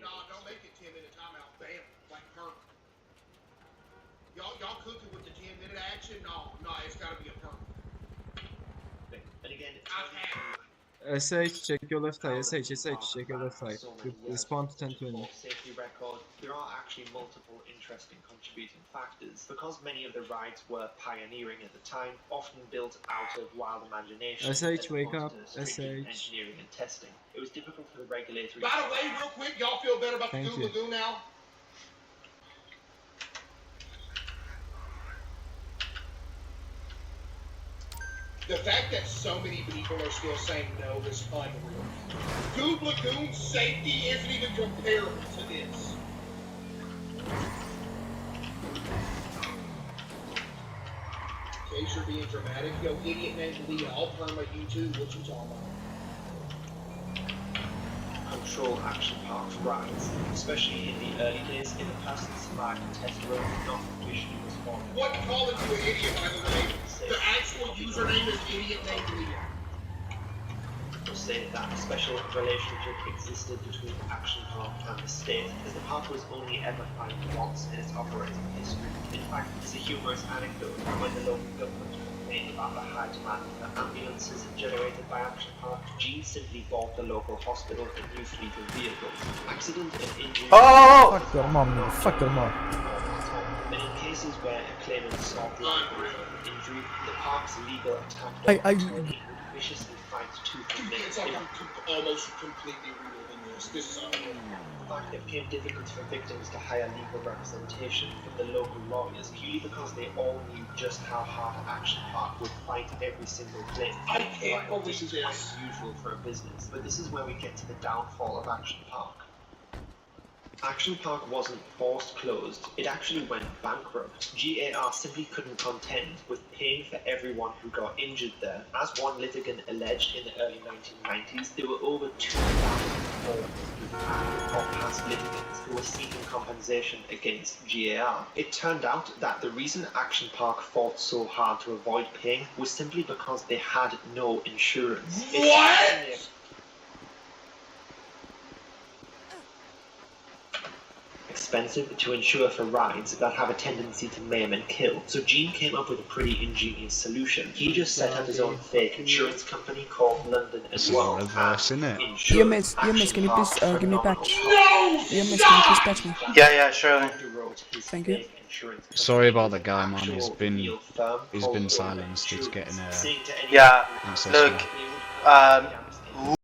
Nah, don't make it 10-minute timeout. Bam, like perk. Y'all cooking with the 10-minute action? No, it's gotta be a perk. And again, SH, check your left eye. SH, check your left eye. Respond to 1020. Safety record, there are actually multiple interesting contributing factors. Because many of the rides were pioneering at the time, often built out of wild imagination, SH, wake up. stringent SH. engineering and testing. It was difficult for the regulatory. By the way, real quick, y'all feel better about the Thank Goo you. Lagoon now? The fact that so many people are still saying no is unreal. Goob Lagoon's safety isn't even comparable to this. In case you're being dramatic, yo, idiot named Leah, I'll perma you too. What you talking about? Control action park rides, especially in the early days. In the past, smart test road not officially responded. What calling you an idiot, by the way? The actual username is idiot named Leah. Say that a special relationship existed between Action Park and the state, as the park was only ever fined once in its operating history. In fact, it's a humorous anecdote when the local government complained about the high demand for ambulances generated by Action Park. Gene simply bought the local hospital a new fleet of vehicles. Accident and injury. Oh! Fuck your mom, nigga. Fuck your mom. But in cases where a claimant sought injury, the park's legal attack viciously fights tooth and nail. It's like I'm almost completely real in this. This is unreal. The fact it became difficult for victims to hire legal representation from the local lawyers, purely because they all knew just how hard Action Park would fight every single claim. I can't believe this is this. quite unusual for a business, but this is where we get to the downfall of Action Park. Action Park wasn't forced closed, it actually went bankrupt. GAR simply couldn't contend with paying for everyone who got injured there. As one litigant alleged in the early 1990s, there were over 2,400 active or past litigants who were seeking compensation against GAR. It turned out that the reason Action Park fought so hard to avoid paying was simply because they had no insurance. What? Expensive to insure for rides that have a tendency to maim and kill. So Gene came up with a pretty ingenious solution. He just set up his own fake insurance company called London EN1. EMS, can you please give me a patch? No! EMS, can you please patch me? Yeah, sure. Thank you. Sorry about the guy, man. He's been silenced. He's getting Yeah, access look, now.